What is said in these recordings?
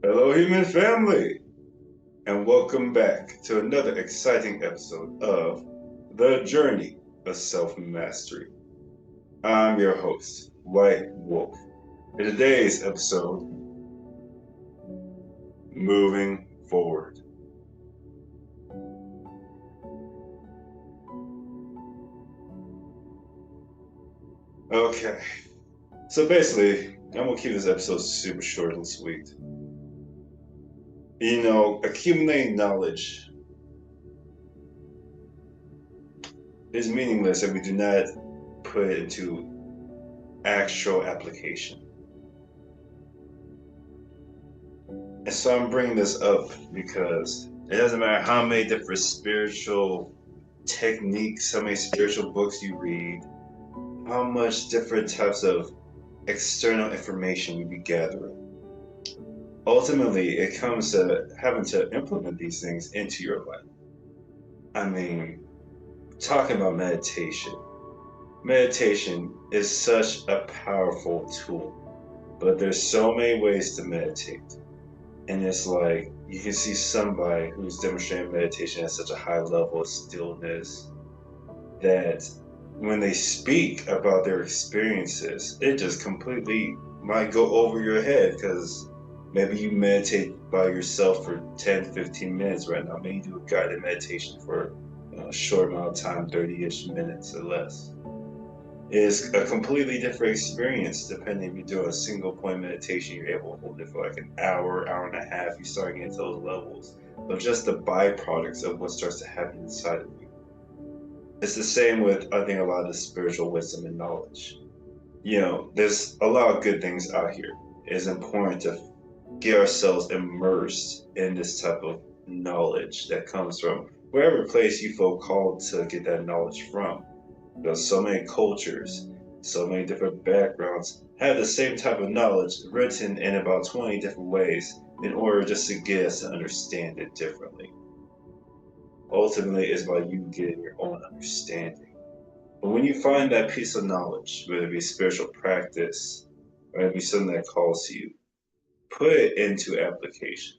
Hello, human family, and welcome back to another exciting episode of The Journey of Self Mastery. I'm your host, White Wolf. In today's episode, moving forward. Okay, so basically, I'm gonna keep this episode super short and sweet. Accumulating knowledge is meaningless if we do not put it into actual application. And so I'm bringing this up because it doesn't matter how many different spiritual techniques, how many spiritual books you read, how much different types of external information you be gathering. Ultimately, it comes to having to implement these things into your life. I mean, talking about meditation. Meditation is such a powerful tool, but there's so many ways to meditate. And it's like you can see somebody who's demonstrating meditation at such a high level of stillness that when they speak about their experiences, it just completely might go over your head because maybe you meditate by yourself for 10, 15 minutes right now. Maybe you do a guided meditation for a short amount of time, 30-ish minutes or less. It's a completely different experience depending if you're doing a single point meditation, you're able to hold it for like an hour, hour and a half, you're starting into those levels of just the byproducts of what starts to happen inside of you. It's the same with, I think, a lot of the spiritual wisdom and knowledge. There's a lot of good things out here. It's important to get ourselves immersed in this type of knowledge that comes from wherever place you feel called to get that knowledge from. Because so many cultures, so many different backgrounds have the same type of knowledge written in about 20 different ways in order just to get us to understand it differently. Ultimately, it's about you getting your own understanding. But when you find that piece of knowledge, whether it be spiritual practice or it be something that calls to you, put it into application.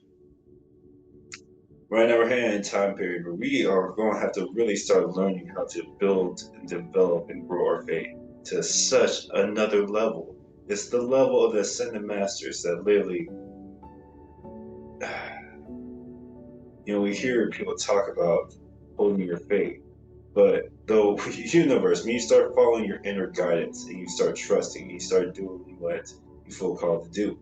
Right now, we're heading in a time period where we are going to have to really start learning how to build and develop and grow our faith to such another level. It's the level of the ascended masters that literally, we hear people talk about holding your faith. But the universe, when you start following your inner guidance and you start trusting, and you start doing what you feel called to do,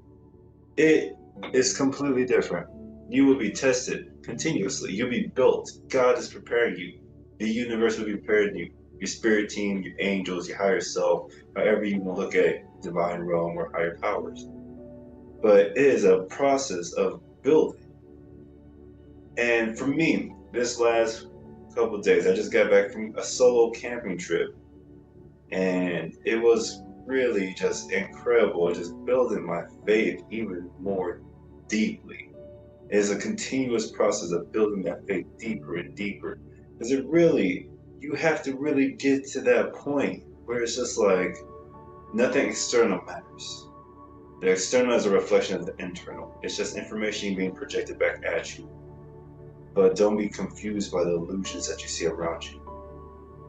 it is completely different. You will be tested continuously. You'll be built. God is preparing you. The universe will be preparing you. Your spirit team, your angels, your higher self, however you want to look at it, divine realm or higher powers. But it is a process of building. And for me, this last couple of days, I just got back from a solo camping trip, and it was really just incredible, just building my faith even more deeply. It is a continuous process of building that faith deeper and deeper. Because you have to really get to that point where it's just like nothing external matters. The external is a reflection of the internal. It's just information being projected back at you. But don't be confused by the illusions that you see around you.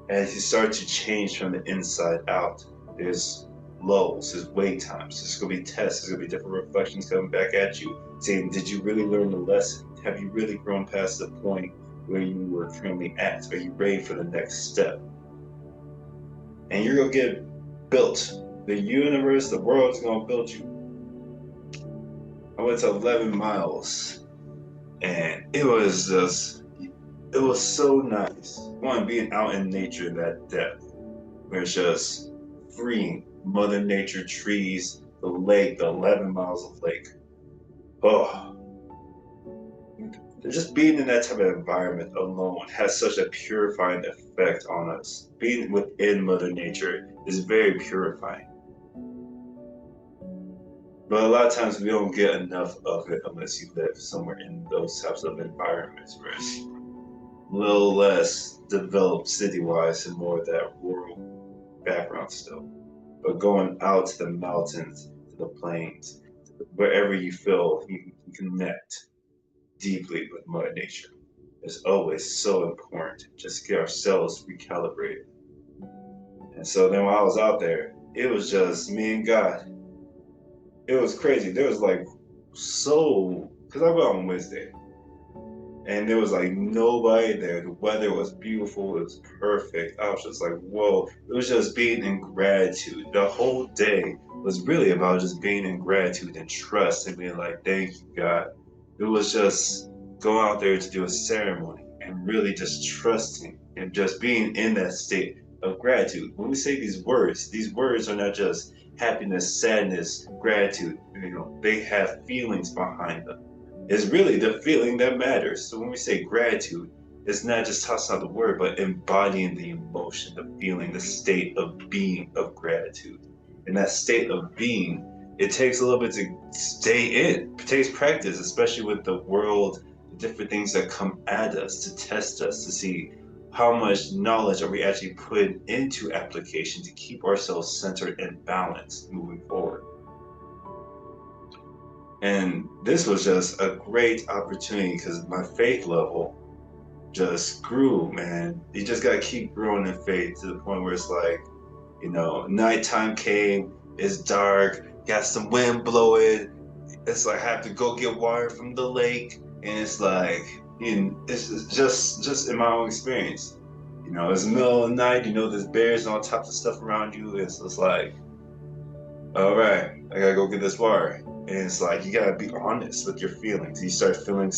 As you start to change from the inside out, there's lulls, there's wait times, there's going to be tests, there's going to be different reflections coming back at you, saying, did you really learn the lesson? Have you really grown past the point where you were currently at? Are you ready for the next step? And you're going to get built. The universe, the world's going to build you. I went to 11 miles, and it was so nice. One, being out in nature in that depth, where it's just freeing. Mother Nature, trees, the lake, the 11 miles of lake. Oh, just being in that type of environment alone has such a purifying effect on us. Being within Mother Nature is very purifying. But a lot of times we don't get enough of it unless you live somewhere in those types of environments where it's a little less developed city-wise and more of that rural background still. But going out to the mountains, to the plains, wherever you feel you can connect deeply with Mother Nature. It's always so important just to get ourselves recalibrated. And so then while I was out there, it was just me and God. It was crazy. There was like because I went on Wednesday, and there was like nobody there. The weather was beautiful. It was perfect. I was just like, whoa. It was just being in gratitude. The whole day was really about just being in gratitude and trust and being like, thank you, God. It was just going out there to do a ceremony and really just trusting and just being in that state of gratitude. When we say these words are not just happiness, sadness, gratitude. They have feelings behind them. It's really the feeling that matters. So when we say gratitude, it's not just tossing out the word, but embodying the emotion, the feeling, the state of being of gratitude. And that state of being, it takes a little bit to stay in. It takes practice, especially with the world, the different things that come at us to test us, to see how much knowledge are we actually putting into application to keep ourselves centered and balanced moving forward. And this was just a great opportunity because my faith level just grew, man. You just got to keep growing in faith to the point where it's like, nighttime came, it's dark, got some wind blowing. It's like I have to go get water from the lake. And it's like, it's just in my own experience. It's the middle of the night, there's bears and all types of stuff around you. It's just like, all right, I gotta go get this water. And it's like, you gotta be honest with your feelings. You start feeling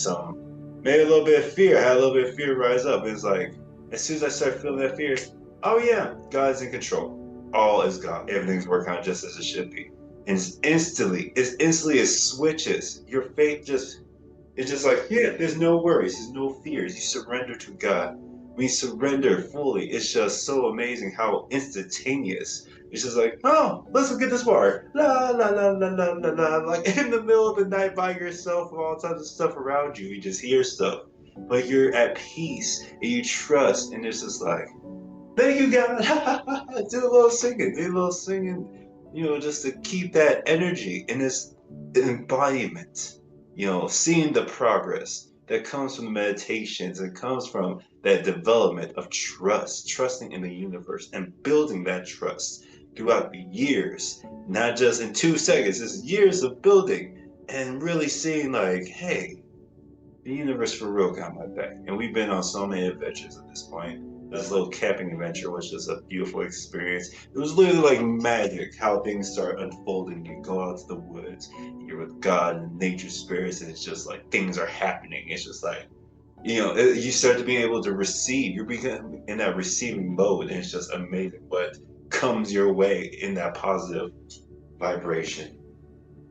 maybe a little bit of fear. I had a little bit of fear rise up. It's like, as soon as I start feeling that fear, oh yeah, God's in control. All is God. Everything's working out just as it should be. And it's instantly, it switches. Your faith it's just like, yeah, there's no worries, there's no fears. You surrender to God. When you surrender fully, it's just so amazing how instantaneous. It's just like, oh, let's go get this water. La la la la la la la. Like in the middle of the night by yourself with all types of stuff around you. You just hear stuff. But you're at peace and you trust, and it's just like, thank you, God. Do a little singing, just to keep that energy in this embodiment. Seeing the progress that comes from the meditations and comes from that development of trusting in the universe and building that trust throughout the years, not just in 2 seconds, it's years of building and really seeing like, hey, the universe for real got my back. And we've been on so many adventures at this point. This little camping adventure was just a beautiful experience. It was literally like magic how things start unfolding. You go out to the woods, you're with God and nature spirits, and it's just like things are happening. It's just like, you start to be able to receive. You're becoming in that receiving mode, and it's just amazing what comes your way in that positive vibration.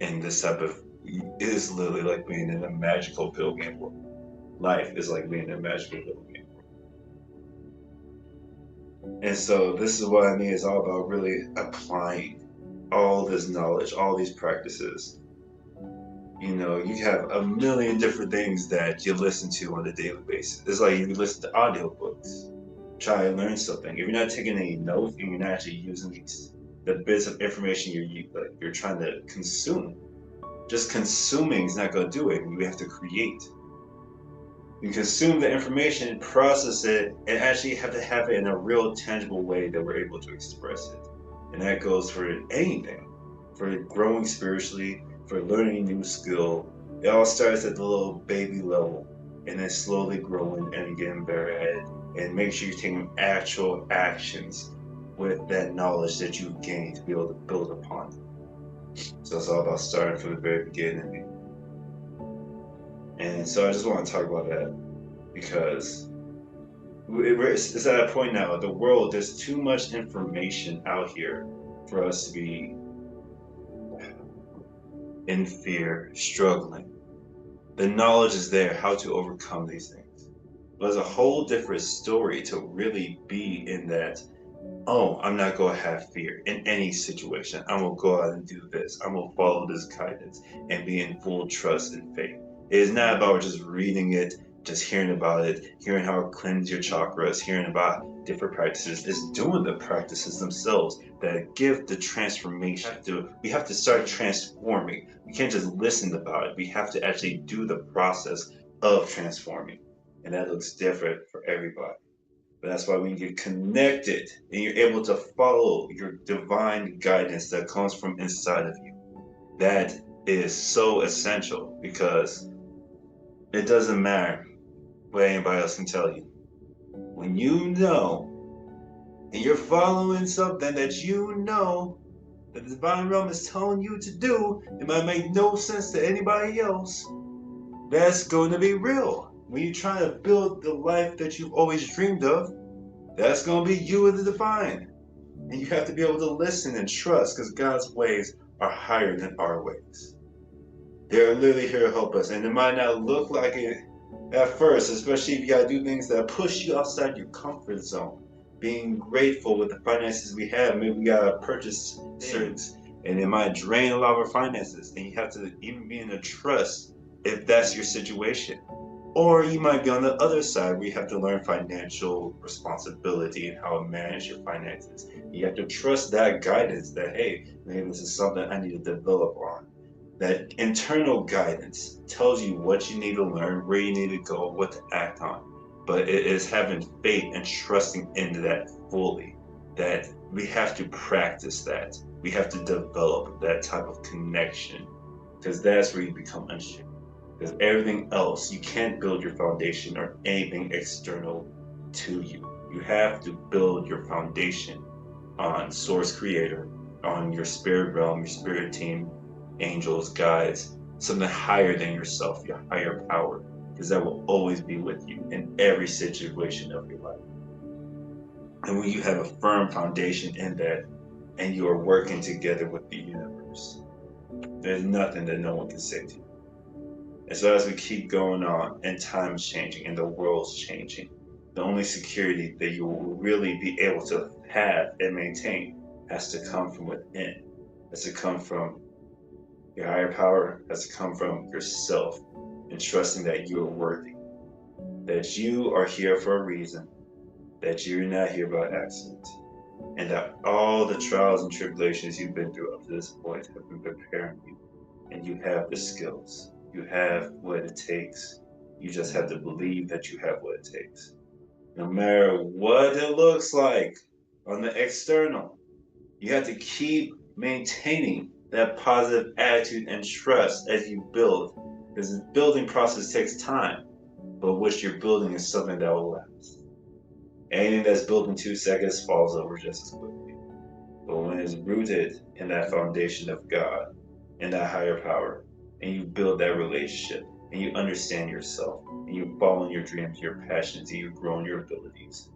And this type of it is literally like being in a magical video game world. Life is like being in a magical video game world. And so this is what I mean. It's all about really applying all this knowledge, all these practices. You have a million different things that you listen to on a daily basis. It's like you listen to audiobooks, try to learn something. If you're not taking any notes and you're not actually using the bits of information you're trying to consume, just consuming is not going to do it. You have to create. You consume the information, process it, and actually have to have it in a real tangible way that we're able to express it. And that goes for anything, for growing spiritually, for learning a new skill. It all starts at the little baby level and then slowly growing and getting better at it. And make sure you're taking actual actions with that knowledge that you've gained to be able to build upon it. So it's all about starting from the very beginning. And so I just want to talk about that because it's at a point now, the world, there's too much information out here for us to be in fear, struggling. The knowledge is there how to overcome these things. But it's a whole different story to really be in that, oh, I'm not going to have fear in any situation. I'm going to go out and do this. I'm going to follow this guidance and be in full trust and faith. It is not about just reading it, just hearing about it, hearing how it cleanses your chakras, hearing about different practices. It's doing the practices themselves that give the transformation. We have to start transforming. We can't just listen about it. We have to actually do the process of transforming. And that looks different for everybody. But that's why when you get connected and you're able to follow your divine guidance that comes from inside of you, that is so essential because it doesn't matter what anybody else can tell you. When you know and you're following something that you know that the divine realm is telling you to do, it might make no sense to anybody else. That's going to be real. When you're trying to build the life that you've always dreamed of, that's going to be you and the divine. And you have to be able to listen and trust because God's ways are higher than our ways. They're literally here to help us. And it might not look like it at first, especially if you got to do things that push you outside your comfort zone. Being grateful with the finances we have. Maybe we got to purchase things and it might drain a lot of our finances. And you have to even be in a trust if that's your situation. Or you might be on the other side where you have to learn financial responsibility and how to manage your finances. You have to trust that guidance that, hey, maybe this is something I need to develop on. That internal guidance tells you what you need to learn, where you need to go, what to act on. But it is having faith and trusting into that fully. That we have to practice that. We have to develop that type of connection because that's where you become unshakable. Because everything else, you can't build your foundation or anything external to you. You have to build your foundation on Source Creator, on your spirit realm, your spirit team, angels, guides, something higher than yourself, your higher power, because that will always be with you in every situation of your life. And when you have a firm foundation in that and you are working together with the universe, there's nothing that no one can say to you. And so as we keep going on and time's changing and the world's changing, the only security that you will really be able to have and maintain has to come from within. Has to come from your higher power, has to come from yourself and trusting that you are worthy. That you are here for a reason. That you're not here by accident. And that all the trials and tribulations you've been through up to this point have been preparing you. And you have the skills. You have what it takes. You just have to believe that you have what it takes. No matter what it looks like on the external, you have to keep maintaining that positive attitude and trust as you build. Because the building process takes time, but what you're building is something that will last. Anything that's built in 2 seconds falls over just as quickly. But when it's rooted in that foundation of God, in that higher power, and you build that relationship, and you understand yourself, and you follow in your dreams, your passions, and you grow in your abilities,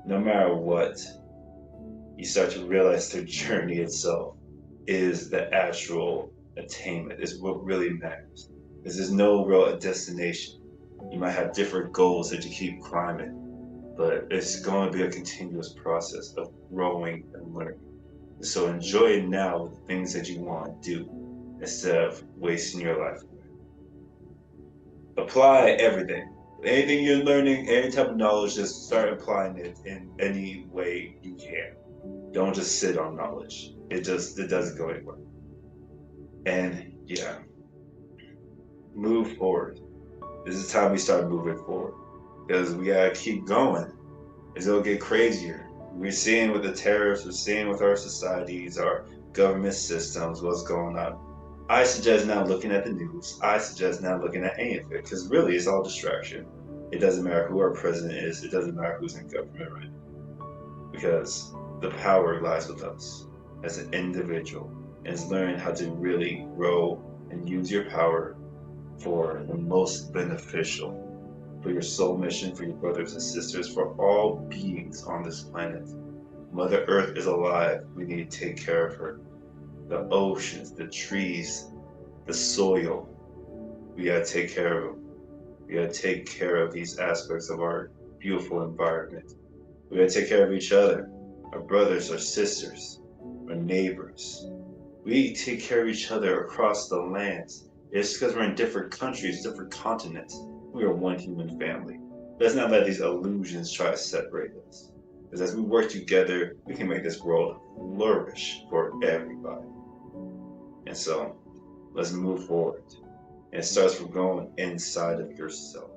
no matter what, you start to realize the journey itself is the actual attainment, is what really matters. Because there's no real destination. You might have different goals that you keep climbing, but it's going to be a continuous process of growing and learning. So enjoy it now with the things that you want to do instead of wasting your life away. Apply everything. Anything you're learning, any type of knowledge, just start applying it in any way you can. Don't just sit on knowledge. It doesn't go anywhere. And yeah, move forward. This is time we start moving forward because we gotta keep going. It'll get crazier. We're seeing with the tariffs, we're seeing with our societies, our government systems, what's going on. I suggest not looking at the news. I suggest not looking at any of it because really it's all distraction. It doesn't matter who our president is. It doesn't matter who's in government right now because the power lies with us as an individual and is learning how to really grow and use your power for the most beneficial for your soul mission, for your brothers and sisters, for all beings on this planet. Mother Earth is alive. We need to take care of her. The oceans, the trees, the soil. We gotta take care of them. We gotta take care of these aspects of our beautiful environment. We gotta take care of each other, our brothers, our sisters, our neighbors. We take care of each other across the lands. It's because we're in different countries, different continents. We are one human family. Let's not let these illusions try to separate us. Because as we work together, we can make this world flourish for everybody. And so, let's move forward. And it starts from going inside of yourself.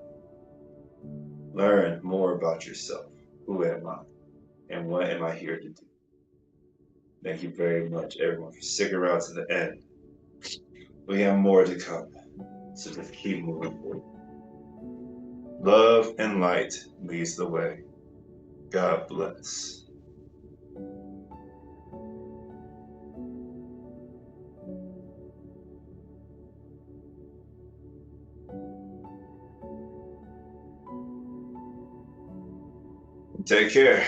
Learn more about yourself. Who am I? And what am I here to do? Thank you very much, everyone, for sticking around to the end. We have more to come, so just keep moving forward. Love and light leads the way. God bless. Take care.